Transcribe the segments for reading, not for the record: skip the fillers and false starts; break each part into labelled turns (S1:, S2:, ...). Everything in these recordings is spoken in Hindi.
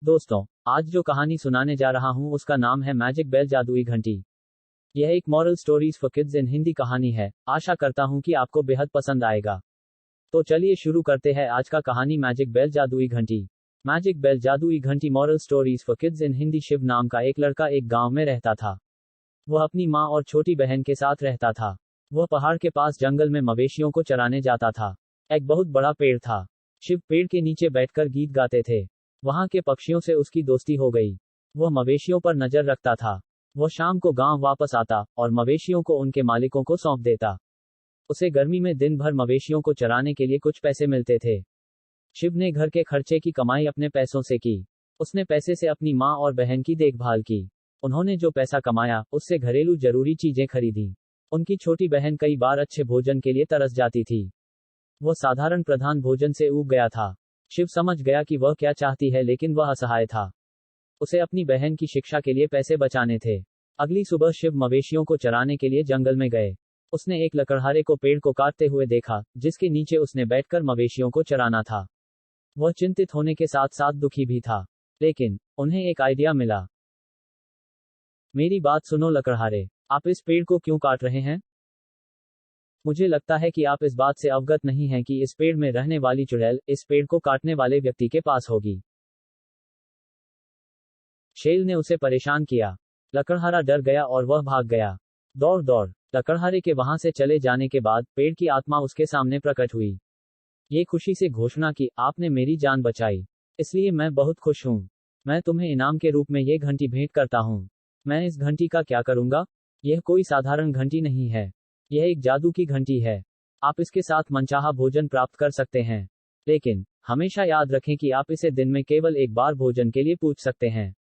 S1: दोस्तों, आज जो कहानी सुनाने जा रहा हूँ उसका नाम है मैजिक बेल जादुई घंटी। यह एक moral stories for kids in Hindi कहानी है। आशा करता हूँ कि आपको बेहद पसंद आएगा। तो चलिए शुरू करते हैं आज का कहानी मैजिक बेल जादुई घंटी। मैजिक बेल जादुई घंटी moral stories for kids in Hindi. Shiv नाम का एक लड़का एक गांव में रहता था। वह अपनी माँ और छोटी बहन के साथ रहता था। वह पहाड़ के पास जंगल में मवेशियों को चराने जाता था। एक बहुत बड़ा पेड़ था। शिव पेड़ के नीचे बैठकर गीत गाते थे। वहां के पक्षियों से उसकी दोस्ती हो गई। वह मवेशियों पर नजर रखता था। वह शाम को गांव वापस आता और मवेशियों को उनके मालिकों को सौंप देता। उसे गर्मी में दिन भर मवेशियों को चराने के लिए कुछ पैसे मिलते थे। शिव ने घर के खर्चे की कमाई अपने पैसों से की। उसने पैसे से अपनी माँ और बहन की देखभाल की। उन्होंने जो पैसा कमाया उससे घरेलू जरूरी चीजें खरीदी। उनकी छोटी बहन कई बार अच्छे भोजन के लिए तरस जाती थी। वह साधारण प्रधान भोजन से ऊब गया था। शिव समझ गया कि वह क्या चाहती है, लेकिन वह असहाय था। उसे अपनी बहन की शिक्षा के लिए पैसे बचाने थे। अगली सुबह शिव मवेशियों को चराने के लिए जंगल में गए। उसने एक लकड़हारे को पेड़ को काटते हुए देखा, जिसके नीचे उसने बैठकर मवेशियों को चराना था। वह चिंतित होने के साथ साथ दुखी भी था। लेकिन उन्हें एक आइडिया मिला। मेरी बात सुनो लकड़हारे, आप इस पेड़ को क्यों काट रहे हैं? मुझे लगता है कि आप इस बात से अवगत नहीं हैं कि इस पेड़ में रहने वाली चुड़ैल इस पेड़ को काटने वाले व्यक्ति के पास होगी। शेल ने उसे परेशान किया। लकड़हारा डर गया और वह भाग गया। दौड़ दौड़। लकड़हारे के वहां से चले जाने के बाद पेड़ की आत्मा उसके सामने प्रकट हुई। ये खुशी से घोषणा की, आपने मेरी जान बचाई, इसलिए मैं बहुत खुश हूँ। मैं तुम्हें इनाम के रूप में ये घंटी भेंट करता हूँ। मैं इस घंटी का क्या करूंगा? यह कोई साधारण घंटी नहीं है। यह एक जादू की घंटी है। आप इसके साथ मनचाहा भोजन प्राप्त कर सकते हैं। लेकिन हमेशा याद रखें कि आप इसे दिन में केवल एक बार भोजन के लिए पूछ सकते हैं।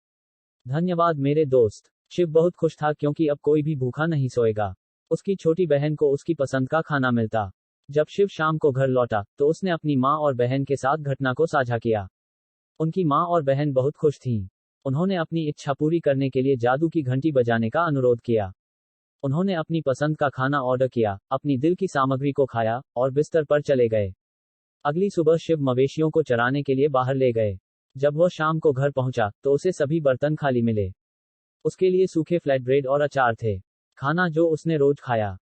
S1: धन्यवाद मेरे दोस्त। शिव बहुत खुश था क्योंकि अब कोई भी भूखा नहीं सोएगा। उसकी छोटी बहन को उसकी पसंद का खाना मिलता। जब शिव शाम को घर लौटा तो उसने अपनी माँ और बहन के साथ घटना को साझा किया। उनकी माँ और बहन बहुत खुश थीं। उन्होंने अपनी इच्छा पूरी करने के लिए जादू की घंटी बजाने का अनुरोध किया। उन्होंने अपनी पसंद का खाना ऑर्डर किया, अपनी दिल की सामग्री को खाया और बिस्तर पर चले गए। अगली सुबह शिव मवेशियों को चराने के लिए बाहर ले गए। जब वह शाम को घर पहुंचा तो उसे सभी बर्तन खाली मिले। उसके लिए सूखे फ्लैट ब्रेड और अचार थे, खाना जो उसने रोज खाया।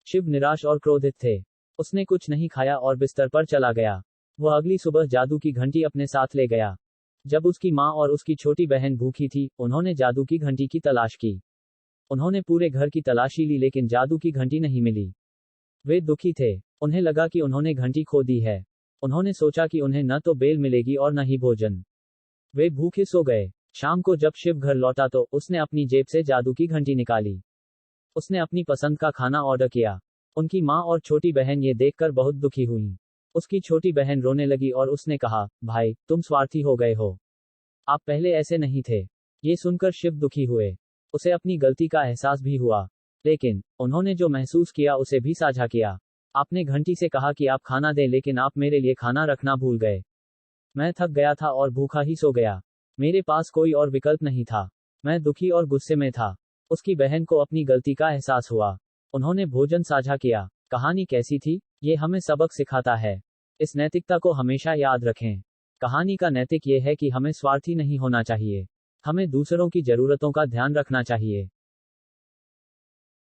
S1: शिव निराश और क्रोधित थे। उसने कुछ नहीं खाया और बिस्तर पर चला गया। वह अगली सुबह जादू की घंटी अपने साथ ले गया। जब उसकी माँ और उसकी छोटी बहन भूखी थी, उन्होंने जादू की घंटी की तलाश की। उन्होंने पूरे घर की तलाशी ली, लेकिन जादू की घंटी नहीं मिली। वे दुखी थे। उन्हें लगा कि उन्होंने घंटी खो दी है। उन्होंने सोचा कि उन्हें न तो बेल मिलेगी और न ही भोजन। वे भूखे सो गए। शाम को जब शिव घर लौटा तो उसने अपनी जेब से जादू की घंटी निकाली। उसने अपनी पसंद का खाना ऑर्डर किया। उनकी माँ और छोटी बहन ये देखकर बहुत दुखी हुई। उसकी छोटी बहन रोने लगी और उसने कहा, भाई, तुम स्वार्थी हो गए हो। आप पहले ऐसे नहीं थे। ये सुनकर शिव दुखी हुए। उसे अपनी गलती का एहसास भी हुआ। लेकिन उन्होंने जो महसूस किया उसे भी साझा किया। आपने घंटी से कहा कि आप खाना दें, लेकिन आप मेरे लिए खाना रखना भूल गए। मैं थक गया था और भूखा ही सो गया। मेरे पास कोई और विकल्प नहीं था। मैं दुखी और गुस्से में था। उसकी बहन को अपनी गलती का एहसास हुआ। उन्होंने भोजन साझा किया। कहानी कैसी थी? ये हमें सबक सिखाता है। इस नैतिकता को हमेशा याद रखें। कहानी का नैतिक ये है कि हमें स्वार्थी नहीं होना चाहिए। हमें दूसरों की जरूरतों का ध्यान रखना चाहिए।